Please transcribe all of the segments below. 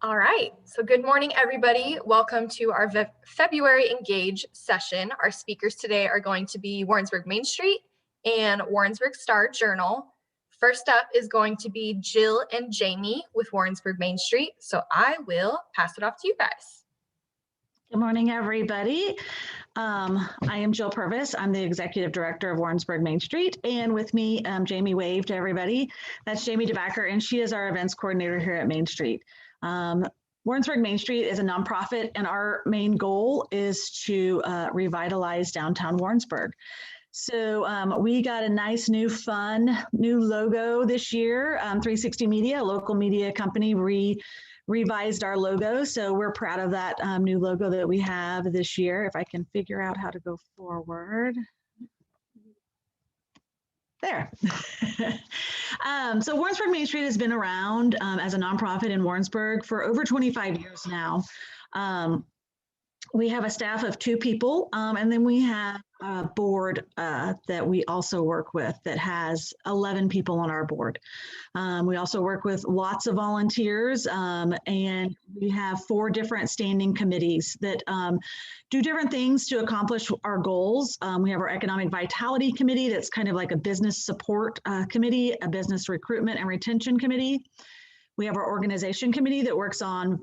All right, so good morning, everybody. Welcome to our February EnGAGE session. Our speakers today are going to be Warrensburg Main Street and Warrensburg Star-Journal. First up is going to be Jill and Jamie with Warrensburg Main Street. So I will pass it off to you guys. Good morning, everybody. I am Jill Purvis. I'm the Executive Director of Warrensburg Main Street, and with me, Jamie wave to everybody. That's Jamie DeBacker, and she is our events coordinator here at Main Street. Warrensburg Main Street is a nonprofit, and our main goal is to revitalize downtown Warrensburg. So we got a nice new fun new logo this year. 360 Media, a local media company, revised our logo. So we're proud of that new logo that we have this year. If I can figure out how to go forward. There. So Warrensburg Main Street has been around as a nonprofit in Warrensburg for over 25 years now. We have a staff of 2 people, and then we have a board that we also work with that has 11 people on our board. We also work with lots of volunteers, and we have 4 different standing committees that do different things to accomplish our goals. We have our Economic Vitality Committee that's kind of like a business support committee, a business recruitment and retention committee. We have our organization committee that works on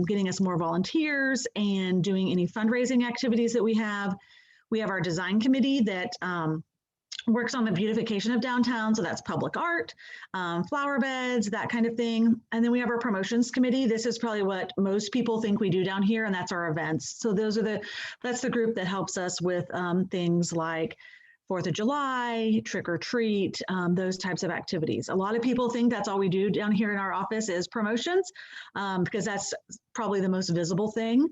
getting us more volunteers and doing any fundraising activities that we have. We have our design committee that works on the beautification of downtown. So that's public art, flower beds, that kind of thing. And then we have our promotions committee. This is probably what most people think we do down here, and that's our events. So that's the group that helps us with things like 4th of July, trick or treat, those types of activities. A lot of people think that's all we do down here in our office is promotions, because that's probably the most visible thing.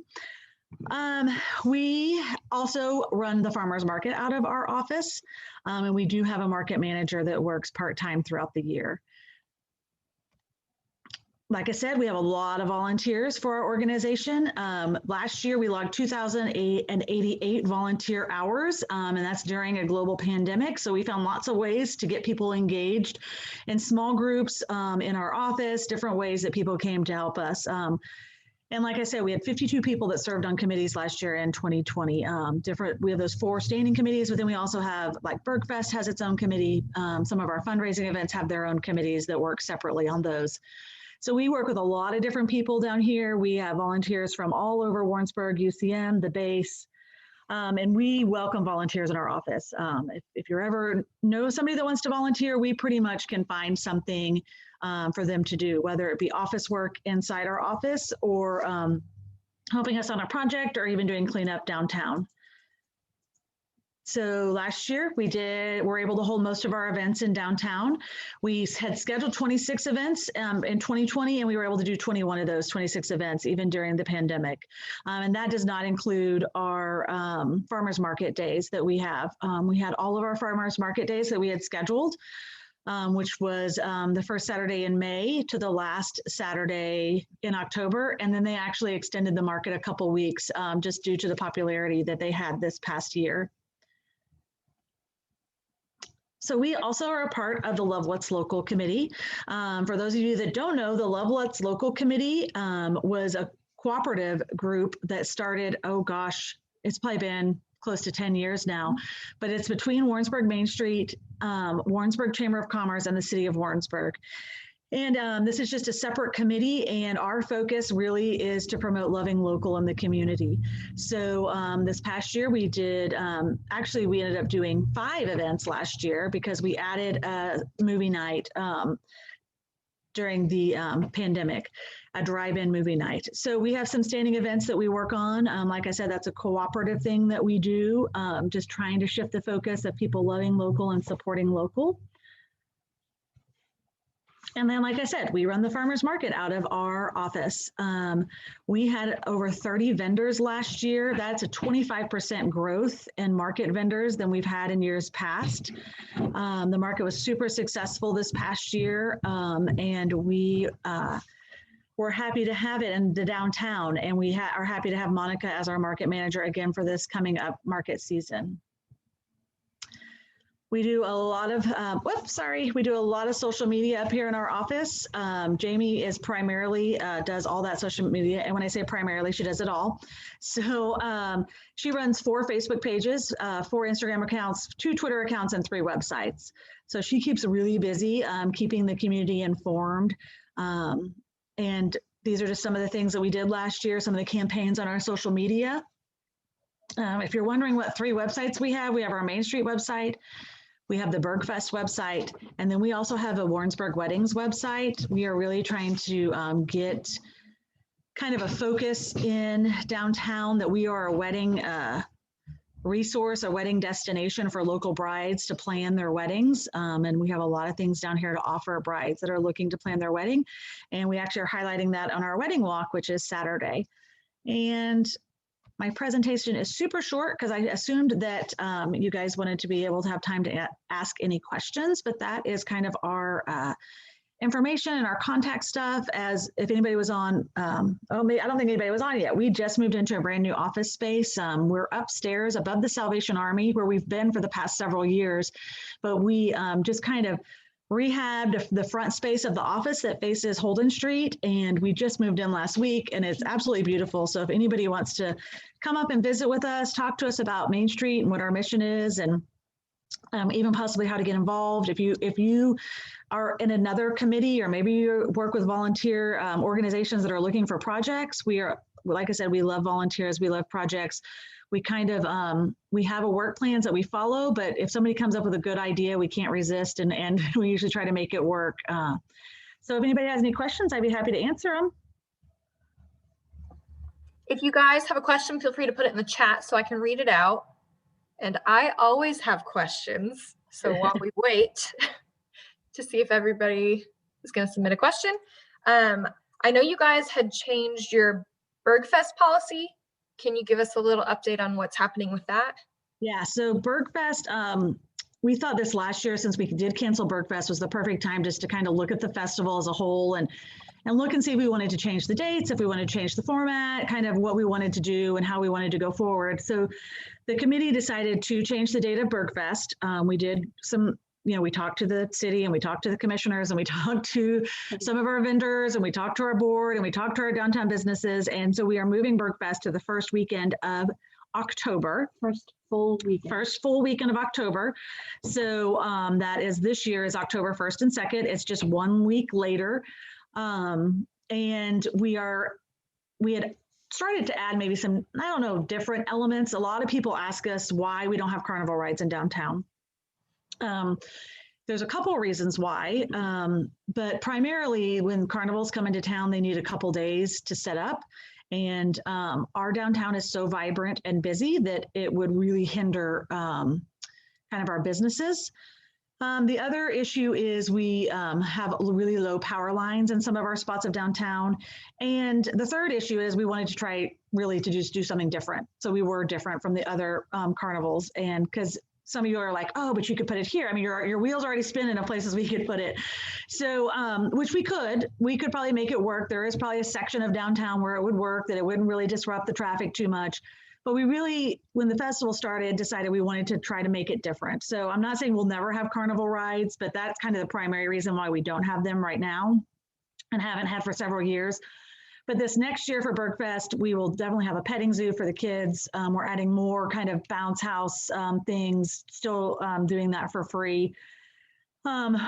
We also run the farmers market out of our office, and we do have a market manager that works part-time throughout the year. Like I said, we have a lot of volunteers for our organization. Last year, we logged 2,088 volunteer hours, and that's during a global pandemic. So we found lots of ways to get people engaged in small groups in our office, different ways that people came to help us. And like I said, we had 52 people that served on committees last year in 2020. We have those 4 standing committees, but then we also have, like, Bergfest has its own committee. Some of our fundraising events have their own committees that work separately on those. So we work with a lot of different people down here. We have volunteers from all over Warrensburg, UCM, the base, and we welcome volunteers in our office. If you ever know somebody that wants to volunteer, we pretty much can find something for them to do, whether it be office work inside our office or helping us on a project or even doing cleanup downtown. So last year we're able to hold most of our events in downtown. We had scheduled 26 events in 2020, and we were able to do 21 of those 26 events, even during the pandemic. And that does not include our farmers market days that we have. We had all of our farmers market days that we had scheduled, which was the first Saturday in May to the last Saturday in October. And then they actually extended the market a couple weeks just due to the popularity that they had this past year. So we also are a part of the Love What's Local Committee. For those of you that don't know, the Love What's Local Committee was a cooperative group that started, oh gosh, it's probably been close to 10 years now, but it's between Warrensburg Main Street, Warrensburg Chamber of Commerce, and the City of Warrensburg. And this is just a separate committee, and our focus really is to promote loving local in the community. So this past year we did, actually we ended up doing 5 events last year because we added a movie night during the pandemic, a drive-in movie night. So we have some standing events that we work on. Like I said, that's a cooperative thing that we do, just trying to shift the focus of people loving local and supporting local. And then, like I said, we run the farmers market out of our office. We had over 30 vendors last year. That's a 25% growth in market vendors than we've had in years past. The market was super successful this past year, and we're happy to have it in the downtown, and we are happy to have Monica as our market manager again for this coming up market season. We do a lot of, we do a lot of social media up here in our office. Jamie is primarily, does all that social media. And when I say primarily, she does it all. So she runs 4 Facebook pages, 4 Instagram accounts, 2 Twitter accounts, and 3 websites. So she keeps really busy keeping the community informed. And these are just some of the things that we did last year, some of the campaigns on our social media. If you're wondering what 3 websites we have our Main Street website, we have the Bergfest website, and then we also have a Warrensburg Weddings website. We are really trying to get kind of a focus in downtown that we are a wedding resource, a wedding destination for local brides to plan their weddings. And we have a lot of things down here to offer brides that are looking to plan their wedding. And we actually are highlighting that on our wedding walk, which is Saturday. And my presentation is super short because I assumed that you guys wanted to be able to have time to ask any questions, but that is kind of our information and our contact stuff. As if anybody was on, I don't think anybody was on yet. We just moved into a brand new office space. We're upstairs above the Salvation Army where we've been for the past several years, but we just kind of rehabbed the front space of the office that faces Holden Street, and we just moved in last week, and it's absolutely beautiful. So if anybody wants to come up and visit with us, talk to us about Main Street and what our mission is, and even possibly how to get involved. If you are in another committee, or maybe you work with volunteer organizations that are looking for projects, we are, like I said, we love volunteers, we love projects. We kind of, we have a work plans that we follow, but if somebody comes up with a good idea, we can't resist, and we usually try to make it work. So if anybody has any questions, I'd be happy to answer them. If you guys have a question, feel free to put it in the chat so I can read it out. And I always have questions. So while we wait to see if everybody is going to submit a question, I know you guys had changed your Bergfest policy. Can you give us a little update on what's happening with that? Yeah, so Bergfest, we thought this last year, since we did cancel Bergfest, was the perfect time just to kind of look at the festival as a whole and look and see if we wanted to change the dates, if we wanted to change the format, kind of what we wanted to do and how we wanted to go forward. So the committee decided to change the date of Bergfest. We did some, we talked to the city and we talked to the commissioners and we talked to some of our vendors and we talked to our board and we talked to our downtown businesses. And so we are moving Bergfest to the first weekend of October. First full weekend of October. So that is, this year is October 1st and 2nd. It's just 1 week later. And we had started to add maybe some, I don't know, different elements. A lot of people ask us why we don't have carnival rides in downtown. There's a couple of reasons why, but primarily when carnivals come into town, they need a couple days to set up. And our downtown is so vibrant and busy that it would really hinder kind of our businesses. The other issue is we have really low power lines in some of our spots of downtown. And the third issue is we wanted to try really to just do something different. So we were different from the other carnivals. And because some of you are like, oh, but you could put it here. I mean, your wheels already spin in places we could put it. So, which we could probably make it work. There is probably a section of downtown where it would work, that it wouldn't really disrupt the traffic too much. But we really, when the festival started, decided we wanted to try to make it different. So I'm not saying we'll never have carnival rides, but that's kind of the primary reason why we don't have them right now and haven't had for several years. But this next year for Bergfest, we will definitely have a petting zoo for the kids. We're adding more kind of bounce house things, still doing that for free.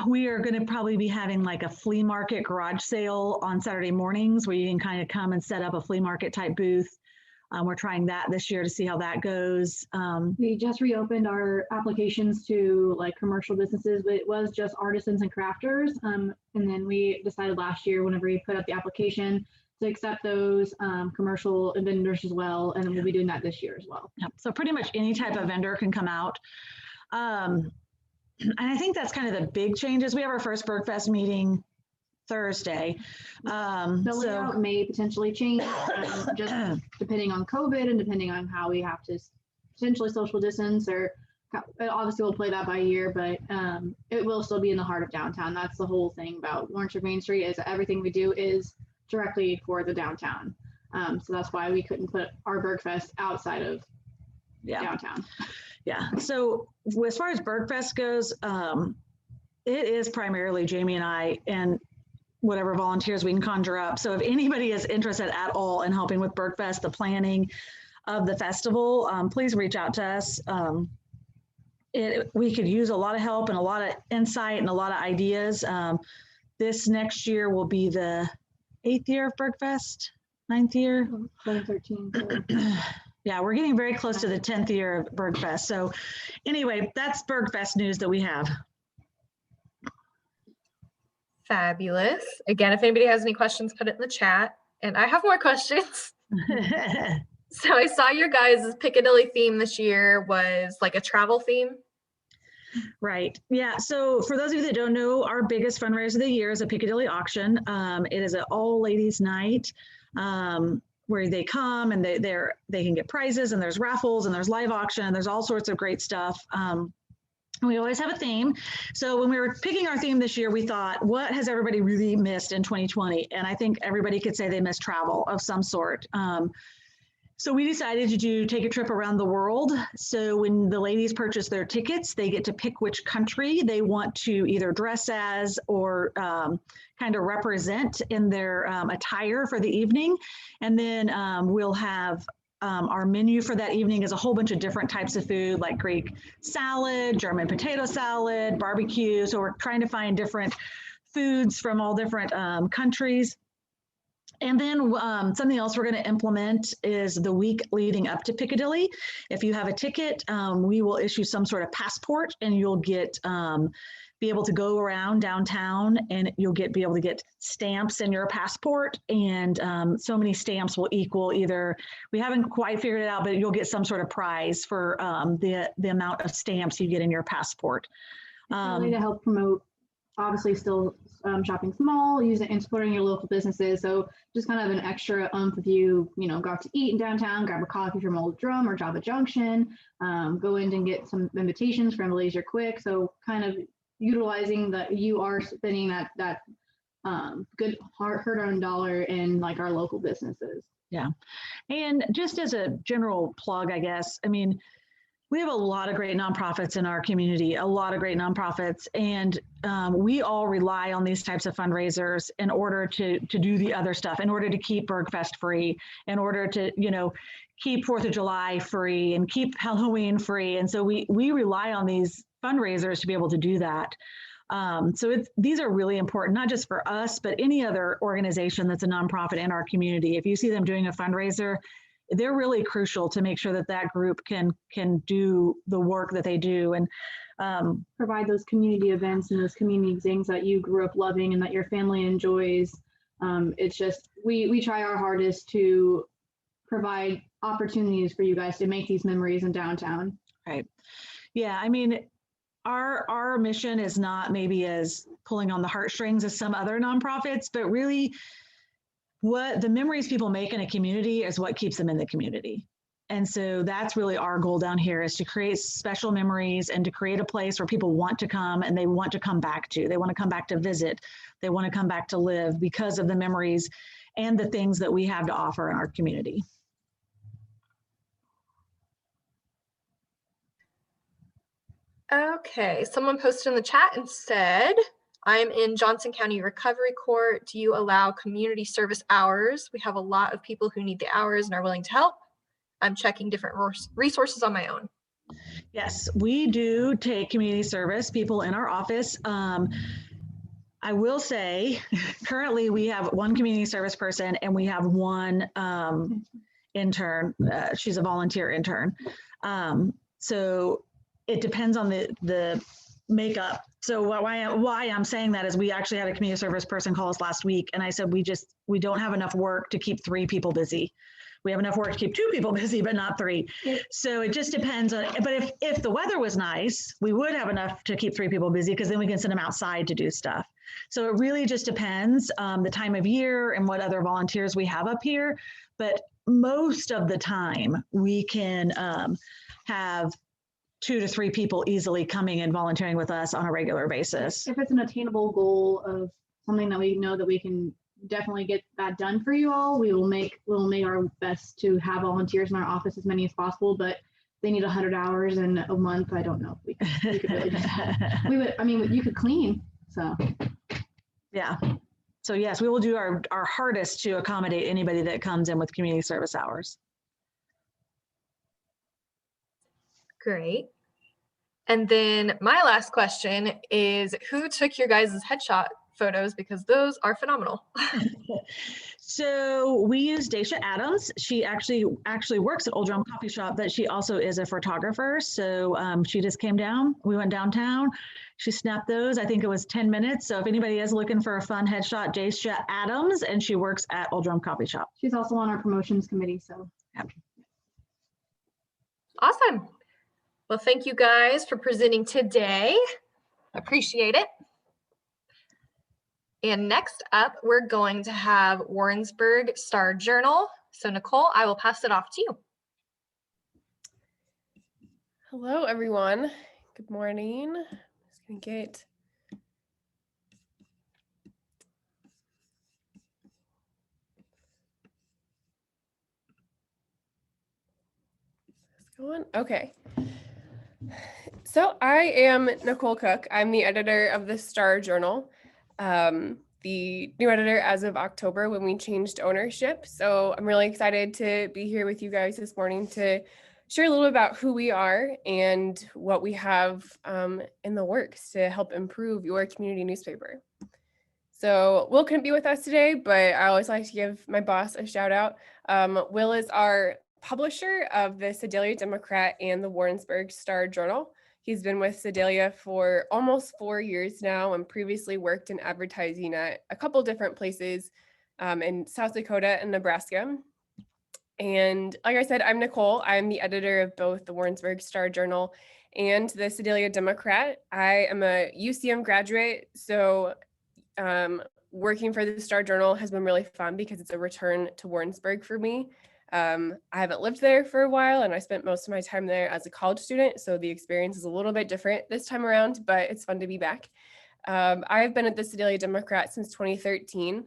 We are going to probably be having like a flea market garage sale on Saturday mornings where you can kind of come and set up a flea market type booth. We're trying that this year to see how that goes. We just reopened our applications to like commercial businesses, but it was just artisans and crafters. And then we decided last year, whenever we put up the application, to accept those commercial vendors as well. And then we'll be doing that this year as well. Yep. So pretty much any type of vendor can come out. And I think that's kind of the big changes. We have our first Bergfest meeting Thursday. The layout may potentially change just depending on COVID and depending on how we have to potentially social distance, or obviously we'll play that by ear, but it will still be in the heart of downtown. That's the whole thing about Warrensburg Main Street, is everything we do is directly for the downtown. So that's why we couldn't put our Bergfest outside of downtown. Yeah. So as far as Bergfest goes, it is primarily Jamie and I and whatever volunteers we can conjure up. So if anybody is interested at all in helping with Bergfest, the planning of the festival, please reach out to us. We could use a lot of help and a lot of insight and a lot of ideas. This next year will be the 8th year of Bergfest, 9th year. 2013. So. Yeah, we're getting very close to the 10th year of Bergfest. So anyway, that's Bergfest news that we have. Fabulous. Again, if anybody has any questions, put it in the chat. And I have more questions. So I saw your guys' Piccadilly theme this year was like a travel theme. Right. Yeah. So for those of you that don't know, our biggest fundraiser of the year is a Piccadilly Auction. It is an all ladies night where they come and they can get prizes, and there's raffles and there's live auction and there's all sorts of great stuff. We always have a theme. So when we were picking our theme this year, we thought, what has everybody really missed in 2020? And I think everybody could say they missed travel of some sort. So we decided to take a trip around the world. So when the ladies purchase their tickets, they get to pick which country they want to either dress as or kind of represent in their attire for the evening. And then we'll have our menu for that evening is a whole bunch of different types of food, like Greek salad, German potato salad, barbecue. So we're trying to find different foods from all different countries. And then something else we're going to implement is the week leading up to Piccadilly. If you have a ticket, we will issue some sort of passport, and you'll get be able to go around downtown, and you'll be able to get stamps in your passport. And so many stamps will equal either, we haven't quite figured it out, but you'll get some sort of prize for the amount of stamps you get in your passport. Really to help promote, obviously still shopping small, using and supporting your local businesses. So just kind of an extra if you go out to eat in downtown, grab a coffee from Old Drum or Java Junction, go in and get some invitations from Leisure Quick. So kind of utilizing that you are spending that good hard-earned dollar in like our local businesses. Yeah. And just as a general plug, I guess, I mean, we have a lot of great nonprofits in our community, a lot of great nonprofits, and we all rely on these types of fundraisers in order to do the other stuff, in order to keep Bergfest free, in order to, keep 4th of July free and keep Halloween free. And so we rely on these fundraisers to be able to do that. So these are really important, not just for us, but any other organization that's a nonprofit in our community. If you see them doing a fundraiser, they're really crucial to make sure that group can do the work that they do and provide those community events and those community things that you grew up loving and that your family enjoys. It's just, we try our hardest to provide opportunities for you guys to make these memories in downtown. Right. Yeah. I mean, our mission is not maybe as pulling on the heartstrings as some other nonprofits, but really what the memories people make in a community is what keeps them in the community. And so that's really our goal down here, is to create special memories and to create a place where people want to come and they want to come back to. They want to come back to visit. They want to come back to live because of the memories and the things that we have to offer in our community. Okay, someone posted in the chat and said, I'm in Johnson County Recovery Court. Do you allow community service hours? We have a lot of people who need the hours and are willing to help. I'm checking different resources on my own. Yes, we do take community service people in our office. I will say, currently we have one community service person and we have one intern. She's a volunteer intern. So it depends on the makeup. So why I'm saying that is we actually had a community service person call us last week, and I said we don't have enough work to keep 3 people busy. We have enough work to keep 2 people busy, but not 3. So it just depends on. But if the weather was nice, we would have enough to keep 3 people busy, because then we can send them outside to do stuff. So it really just depends the time of year and what other volunteers we have up here. But most of the time we can have 2 to 3 people easily coming and volunteering with us on a regular basis. If it's an attainable goal of something that we know that we can definitely get that done for you all, we'll make our best to have volunteers in our office, as many as possible. But they need 100 hours in a month. I don't know if we could really do that. We would, I mean, you could clean, so. Yeah. So yes, we will do our hardest to accommodate anybody that comes in with community service hours. Great. And then my last question is, who took your guys' headshot photos? Because those are phenomenal. So we use Daisha Adams. She actually works at Old Drum Coffee Shop, but she also is a photographer. So she just came down. We went downtown. She snapped those. I think it was 10 minutes. So if anybody is looking for a fun headshot, Daisha Adams, and she works at Old Drum Coffee Shop. She's also on our promotions committee, so. Yep. Awesome. Well, thank you guys for presenting today. Appreciate it. And next up, we're going to have Warrensburg Star Journal. So Nicole, I will pass it off to you. Hello, everyone. Good morning. I'm just going to get this going. Okay. So I am Nicole Cook. I'm the editor of the Star Journal, the new editor as of October when we changed ownership. So I'm really excited to be here with you guys this morning to share a little bit about who we are and what we have in the works to help improve your community newspaper. So Will couldn't be with us today, but I always like to give my boss a shout out. Will is our publisher of the Sedalia Democrat and the Warrensburg Star Journal. He's been with Sedalia for almost 4 years now and previously worked in advertising at a couple different places in South Dakota and Nebraska. And like I said, I'm Nicole. I'm the editor of both the Warrensburg Star Journal and the Sedalia Democrat. I am a UCM graduate, so working for the Star Journal has been really fun because it's a return to Warrensburg for me. I haven't lived there for a while and I spent most of my time there as a college student. So the experience is a little bit different this time around, but it's fun to be back. I've been at the Sedalia Democrat since 2013.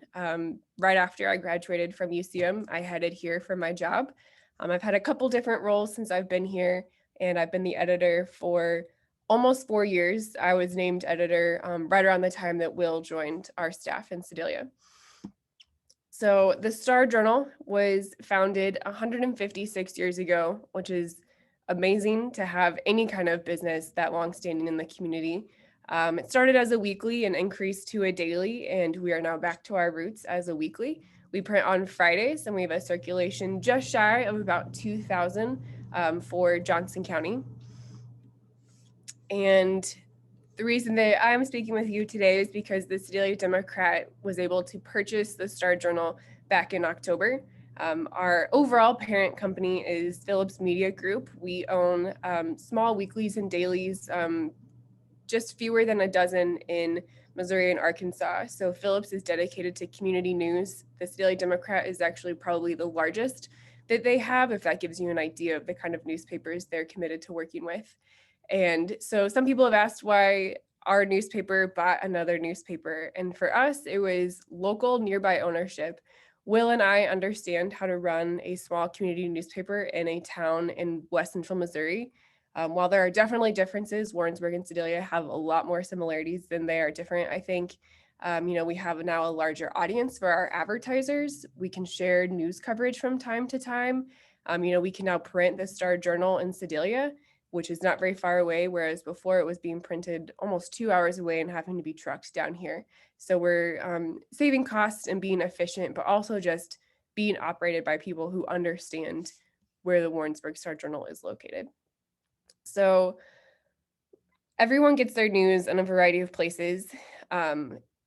Right after I graduated from UCM, I headed here for my job. I've had a couple different roles since I've been here, and I've been the editor for almost 4 years. I was named editor right around the time that Will joined our staff in Sedalia. So the Star Journal was founded 156 years ago, which is amazing to have any kind of business that long-standing in the community. It started as a weekly and increased to a daily, and we are now back to our roots as a weekly. We print on Fridays, and we have a circulation just shy of about 2,000 for Johnson County. And the reason that I'm speaking with you today is because the Sedalia Democrat was able to purchase the Star Journal back in October. Our overall parent company is Phillips Media Group. We own small weeklies and dailies, just fewer than a dozen in Missouri and Arkansas. So Phillips is dedicated to community news. The Sedalia Democrat is actually probably the largest that they have, if that gives you an idea of the kind of newspapers they're committed to working with. And so some people have asked why our newspaper bought another newspaper. And for us, it was local nearby ownership. Will and I understand how to run a small community newspaper in a town in West Central Missouri. While there are definitely differences, Warrensburg and Sedalia have a lot more similarities than they are different. I think, we have now a larger audience for our advertisers. We can share news coverage from time to time. We can now print the Star Journal in Sedalia, which is not very far away, whereas before it was being printed almost 2 hours away and having to be trucked down here. So we're saving costs and being efficient, but also just being operated by people who understand where the Warrensburg Star Journal is located. So everyone gets their news in a variety of places.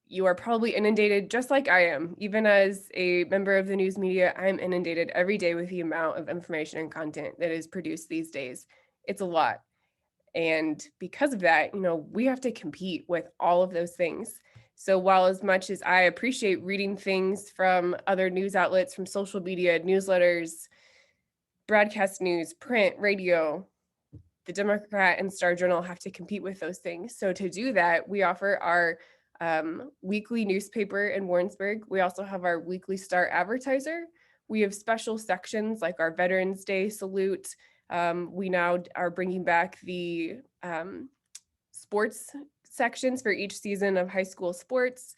You are probably inundated just like I am. Even as a member of the news media, I'm inundated every day with the amount of information and content that is produced these days. It's a lot. And because of that, we have to compete with all of those things. So while as much as I appreciate reading things from other news outlets, from social media, newsletters, broadcast news, print, radio, the Democrat and Star Journal have to compete with those things. So to do that, we offer our weekly newspaper in Warrensburg. We also have our weekly Star Advertiser. We have special sections like our Veterans Day salute, We now are bringing back the sports sections for each season of high school sports.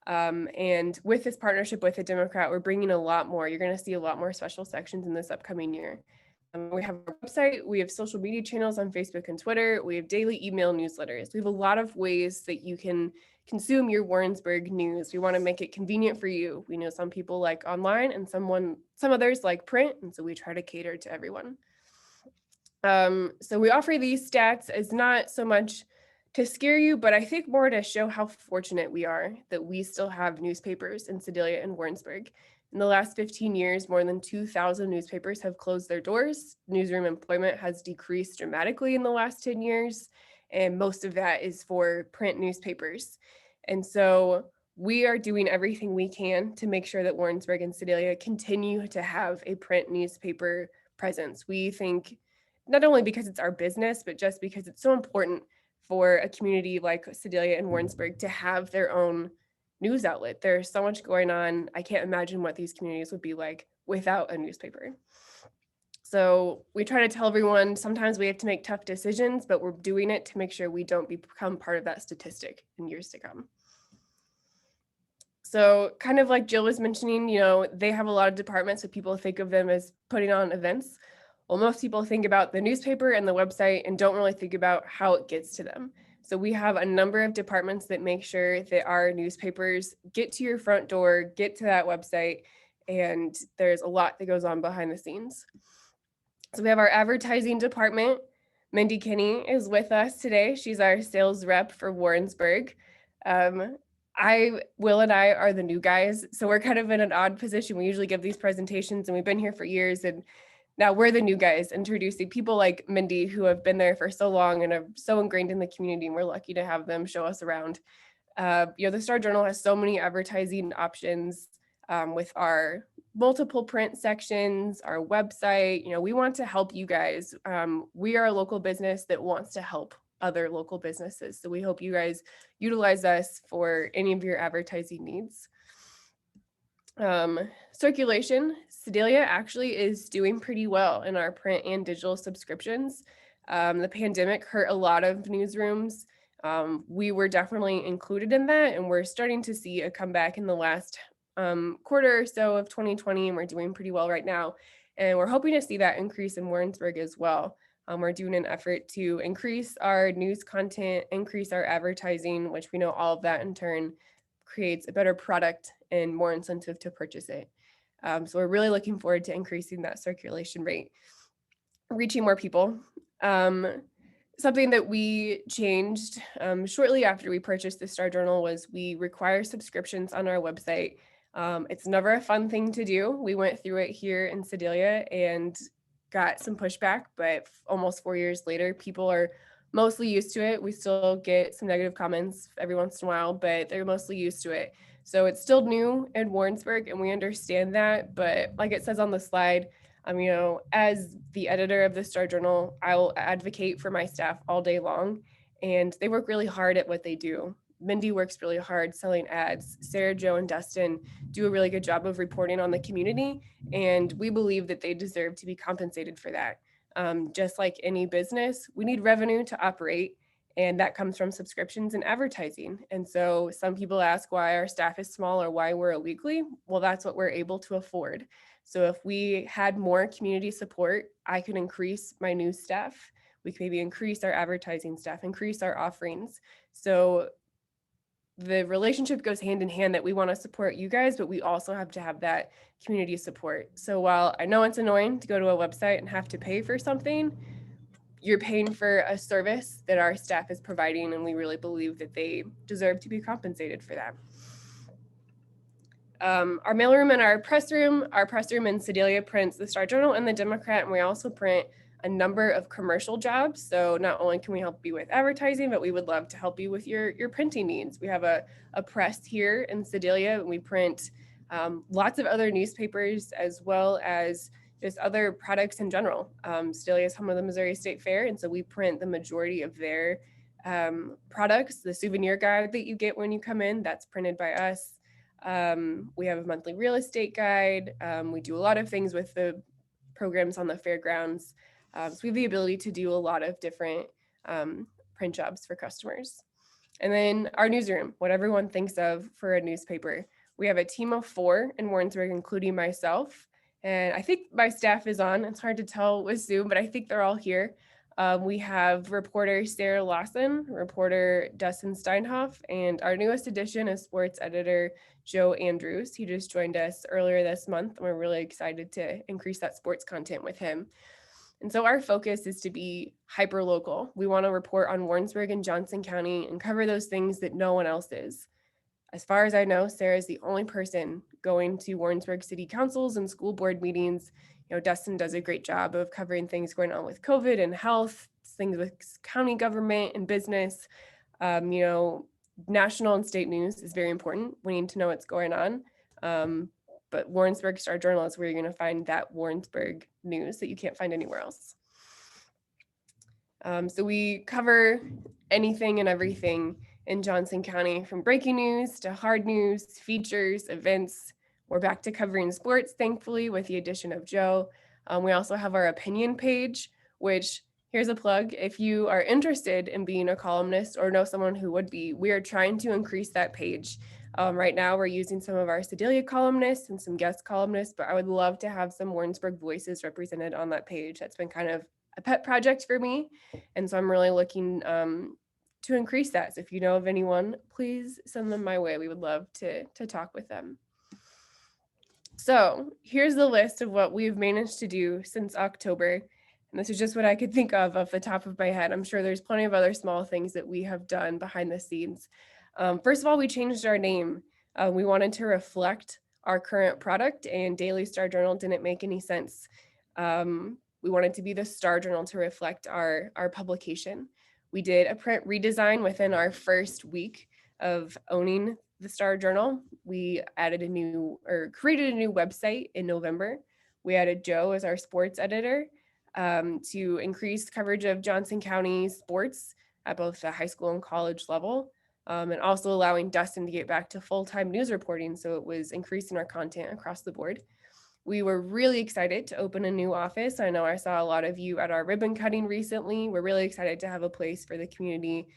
And with this partnership with the Democrat, we're bringing a lot more. You're going to see a lot more special sections in this upcoming year. We have a website, we have social media channels on Facebook and Twitter, we have daily email newsletters. We have a lot of ways that you can consume your Warrensburg news. We want to make it convenient for you. We know some people like online and some others like print, and so we try to cater to everyone. So we offer these stats as not so much to scare you, but I think more to show how fortunate we are that we still have newspapers in Sedalia and Warrensburg. In the last 15 years, more than 2,000 newspapers have closed their doors. Newsroom employment has decreased dramatically in the last 10 years, and most of that is for print newspapers. And so we are doing everything we can to make sure that Warrensburg and Sedalia continue to have a print newspaper presence. We think not only because it's our business, but just because it's so important for a community like Sedalia and Warrensburg to have their own news outlet. There's so much going on. I can't imagine what these communities would be like without a newspaper. So we try to tell everyone sometimes we have to make tough decisions, but we're doing it to make sure we don't become part of that statistic in years to come. So kind of like Jill was mentioning, they have a lot of departments, so people think of them as putting on events. Well, most people think about the newspaper and the website and don't really think about how it gets to them. So we have a number of departments that make sure that our newspapers get to your front door, get to that website, and there's a lot that goes on behind the scenes. So we have our advertising department. Mindy Kinney is with us today. She's our sales rep for Warrensburg. Will and I are the new guys, so we're kind of in an odd position. We usually give these presentations and we've been here for years, and now we're the new guys introducing people like Mindy who have been there for so long and are so ingrained in the community, and we're lucky to have them show us around. The Star Journal has so many advertising options with our multiple print sections, our website. We want to help you guys. We are a local business that wants to help other local businesses. So we hope you guys utilize us for any of your advertising needs. Circulation, Sedalia actually is doing pretty well in our print and digital subscriptions. The pandemic hurt a lot of newsrooms. We were definitely included in that, and we're starting to see a comeback in the last quarter or so of 2020, and we're doing pretty well right now. And we're hoping to see that increase in Warrensburg as well. We're doing an effort to increase our news content, increase our advertising, which we know all of that in turn creates a better product and more incentive to purchase it. So we're really looking forward to increasing that circulation rate, reaching more people. Something that we changed shortly after we purchased the Star Journal was we require subscriptions on our website. It's never a fun thing to do. We went through it here in Sedalia and got some pushback, but almost 4 years later, people are mostly used to it. We still get some negative comments every once in a while, but they're mostly used to it. So it's still new in Warrensburg, and we understand that. But like it says on the slide, as the editor of the Star Journal, I will advocate for my staff all day long, and they work really hard at what they do. Mindy works really hard selling ads. Sarah, Joe, and Dustin do a really good job of reporting on the community, and we believe that they deserve to be compensated for that. Just like any business, we need revenue to operate, and that comes from subscriptions and advertising. And so some people ask why our staff is small or why we're a weekly. Well, that's what we're able to afford. So if we had more community support, I could increase my news staff. We could maybe increase our advertising staff, increase our offerings. So the relationship goes hand in hand that we want to support you guys, but we also have to have that community support. So while I know it's annoying to go to a website and have to pay for something, you're paying for a service that our staff is providing, and we really believe that they deserve to be compensated for that. Our mailroom and our press room in Sedalia prints the Star Journal and the Democrat, and we also print a number of commercial jobs. So not only can we help you with advertising, but we would love to help you with your printing needs. We have a press here in Sedalia, and we print lots of other newspapers as well as just other products in general. Sedalia is home of the Missouri State Fair, and so we print the majority of their products. The souvenir guide that you get when you come in, that's printed by us. We have a monthly real estate guide. We do a lot of things with the programs on the fairgrounds. So we have the ability to do a lot of different print jobs for customers. And then our newsroom, what everyone thinks of for a newspaper. We have a team of 4 in Warrensburg, including myself. And I think my staff is on. It's hard to tell with Zoom, but I think they're all here. We have reporter Sarah Lawson, reporter Dustin Steinhoff, and our newest addition is sports editor Joe Andrews. He just joined us earlier this month, and we're really excited to increase that sports content with him. And so our focus is to be hyper local. We want to report on Warrensburg and Johnson County and cover those things that no one else is. As far as I know, Sarah is the only person going to Warrensburg city councils and school board meetings. Dustin does a great job of covering things going on with COVID and health, things with county government and business. National and state news is very important. We need to know what's going on. But Warrensburg Star Journal is where you're going to find that Warrensburg news that you can't find anywhere else. So we cover anything and everything in Johnson County, from breaking news to hard news, features, events. We're back to covering sports, thankfully, with the addition of Joe. We also have our opinion page, which, here's a plug. If you are interested in being a columnist or know someone who would be, we are trying to increase that page. Right now, we're using some of our Sedalia columnists and some guest columnists, but I would love to have some Warrensburg voices represented on that page. That's been kind of a pet project for me. And so I'm really looking to increase that. So if you know of anyone, please send them my way. We would love to talk with them. So here's the list of what we've managed to do since October. And this is just what I could think of off the top of my head. I'm sure there's plenty of other small things that we have done behind the scenes. First of all, we changed our name. We wanted to reflect our current product, and Daily Star Journal didn't make any sense. We wanted to be the Star Journal to reflect our publication. We did a print redesign within our first week of owning the Star Journal. We created a new website in November. We added Joe as our sports editor to increase coverage of Johnson County sports at both the high school and college level. And also allowing Dustin to get back to full-time news reporting. So it was increasing our content across the board. We were really excited to open a new office. I know I saw a lot of you at our ribbon cutting recently. We're really excited to have a place for the community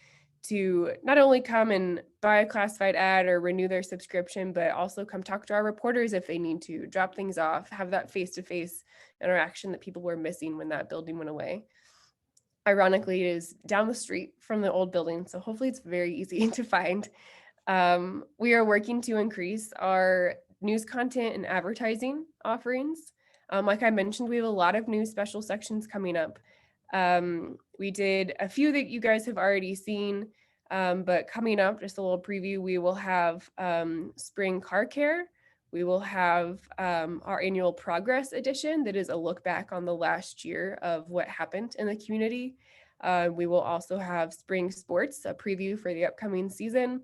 to not only come and buy a classified ad or renew their subscription, but also come talk to our reporters if they need to, drop things off, have that face-to-face interaction that people were missing when that building went away. Ironically, it is down the street from the old building, so hopefully it's very easy to find. We are working to increase our news content and advertising offerings. Like I mentioned, we have a lot of new special sections coming up. We did a few that you guys have already seen, but coming up, just a little preview, we will have spring car care. We will have our annual progress edition that is a look back on the last year of what happened in the community. We will also have spring sports, a preview for the upcoming season.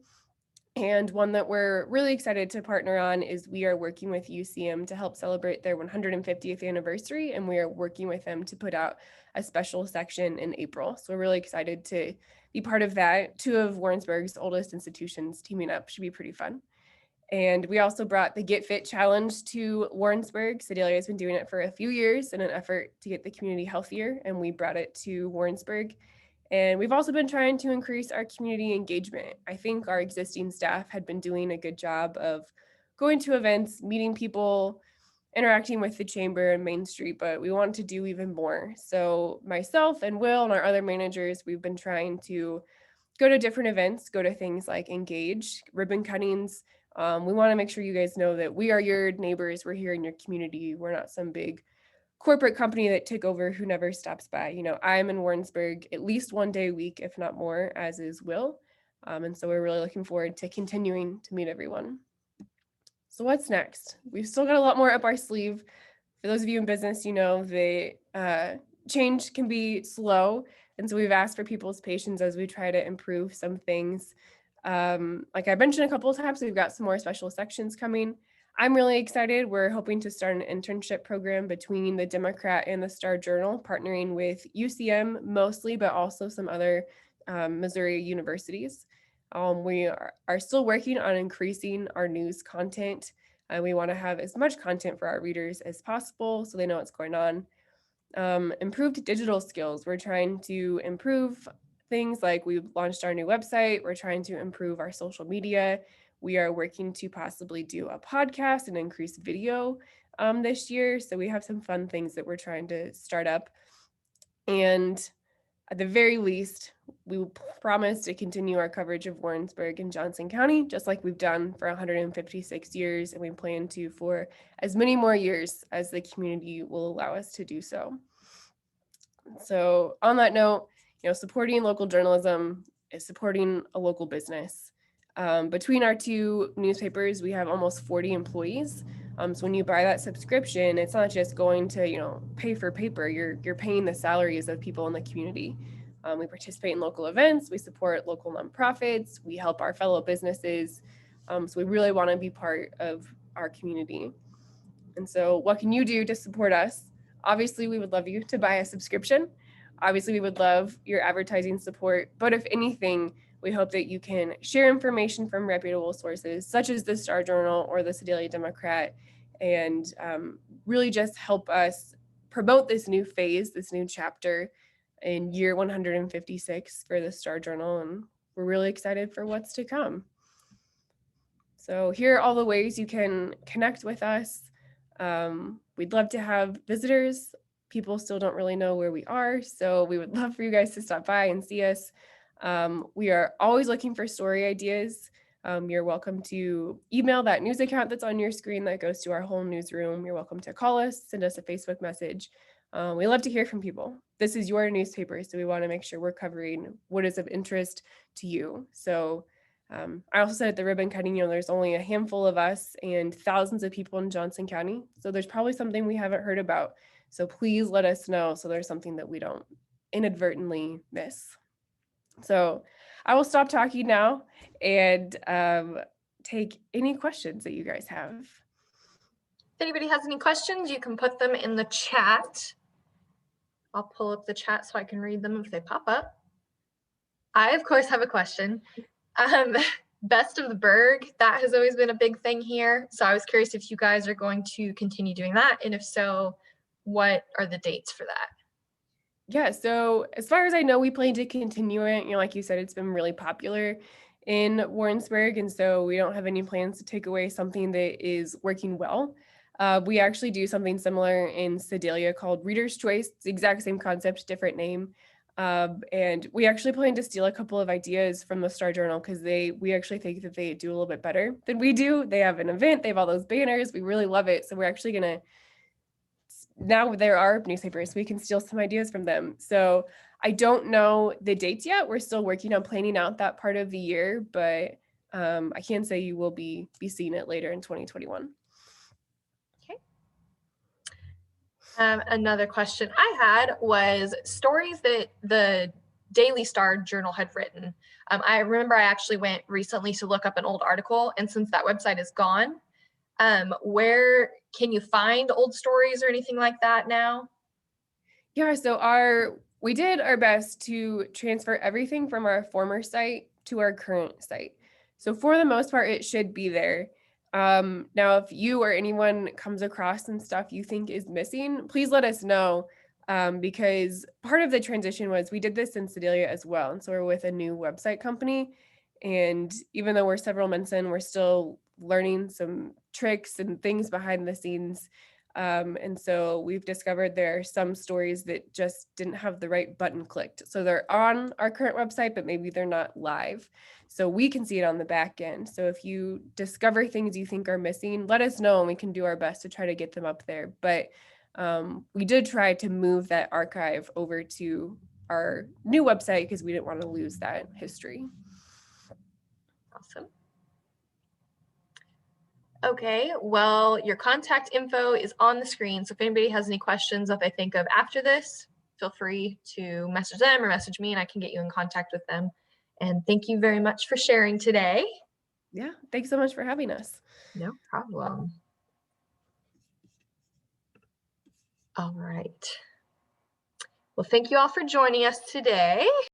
And one that we're really excited to partner on is we are working with UCM to help celebrate their 150th anniversary, and we are working with them to put out a special section in April. So we're really excited to be part of that. 2 of Warrensburg's oldest institutions teaming up should be pretty fun. And we also brought the Get Fit Challenge to Warrensburg. Sedalia has been doing it for a few years in an effort to get the community healthier, and we brought it to Warrensburg. And we've also been trying to increase our community engagement. I think our existing staff had been doing a good job of going to events, meeting people, interacting with the chamber and Main Street, but we want to do even more. So myself and Will and our other managers, we've been trying to go to different events, go to things like EnGAGE, ribbon cuttings. We want to make sure you guys know that we are your neighbors. We're here in your community. We're not some big corporate company that took over who never stops by. I'm in Warrensburg at least one day a week, if not more, as is Will. And so we're really looking forward to continuing to meet everyone. So what's next? We've still got a lot more up our sleeve. For those of you in business, the change can be slow. And so we've asked for people's patience as we try to improve some things. Like I mentioned a couple of times, we've got some more special sections coming. I'm really excited. We're hoping to start an internship program between the Democrat and the Star Journal, partnering with UCM mostly, but also some other Missouri universities. We are still working on increasing our news content. We want to have as much content for our readers as possible so they know what's going on. Improved digital skills. We're trying to improve things like we've launched our new website. We're trying to improve our social media. We are working to possibly do a podcast and increase video this year. So we have some fun things that we're trying to start up. And at the very least, we promise to continue our coverage of Warrensburg and Johnson County, just like we've done for 156 years, and we plan to for as many more years as the community will allow us to do so. So on that note, supporting local journalism is supporting a local business. Between our two newspapers, we have almost 40 employees. So when you buy that subscription, it's not just going to, pay for paper. You're paying the salaries of people in the community. We participate in local events. We support local nonprofits. We help our fellow businesses. So we really want to be part of our community. And so what can you do to support us? Obviously, we would love you to buy a subscription. Obviously, we would love your advertising support. But if anything, we hope that you can share information from reputable sources, such as the Star Journal or the Sedalia Democrat, and really just help us promote this new phase, this new chapter in year 156 for the Star Journal. And we're really excited for what's to come. So here are all the ways you can connect with us. We'd love to have visitors. People still don't really know where we are, so we would love for you guys to stop by and see us. We are always looking for story ideas. You're welcome to email that news account that's on your screen that goes to our whole newsroom. You're welcome to call us, send us a Facebook message. We love to hear from people. This is your newspaper, so we want to make sure we're covering what is of interest to you. So I also said at the ribbon cutting, there's only a handful of us and thousands of people in Johnson County. So there's probably something we haven't heard about. So please let us know so there's something that we don't inadvertently miss. So I will stop talking now and take any questions that you guys have. If anybody has any questions, you can put them in the chat. I'll pull up the chat so I can read them if they pop up. I, of course, have a question. Best of the Berg, that has always been a big thing here. So I was curious if you guys are going to continue doing that. And if so, what are the dates for that? Yeah, so as far as I know, we plan to continue it. Like you said, it's been really popular in Warrensburg. And so we don't have any plans to take away something that is working well. We actually do something similar in Sedalia called Reader's Choice. It's the exact same concept, different name. And we actually plan to steal a couple of ideas from the Star Journal because we actually think that they do a little bit better than we do. They have an event, they have all those banners. We really love it. So we're actually going to, now there are newspapers, we can steal some ideas from them. So I don't know the dates yet. We're still working on planning out that part of the year, but I can say you will be seeing it later in 2021. Another question I had was stories that the Daily Star Journal had written. I remember I actually went recently to look up an old article, and since that website is gone, where can you find old stories or anything like that now? Yeah, so we did our best to transfer everything from our former site to our current site. So for the most part, it should be there. Now, if you or anyone comes across some stuff you think is missing, please let us know, because part of the transition was we did this in Sedalia as well. And so we're with a new website company. And even though we're several months in, we're still learning some tricks and things behind the scenes. And so we've discovered there are some stories that just didn't have the right button clicked. So they're on our current website, but maybe they're not live. So we can see it on the back end. So if you discover things you think are missing, let us know and we can do our best to try to get them up there. But we did try to move that archive over to our new website because we didn't want to lose that history. Awesome. Okay, well, your contact info is on the screen. So if anybody has any questions that they think of after this, feel free to message them or message me and I can get you in contact with them. And thank you very much for sharing today. Yeah, thanks so much for having us. No problem. All right. Well, thank you all for joining us today.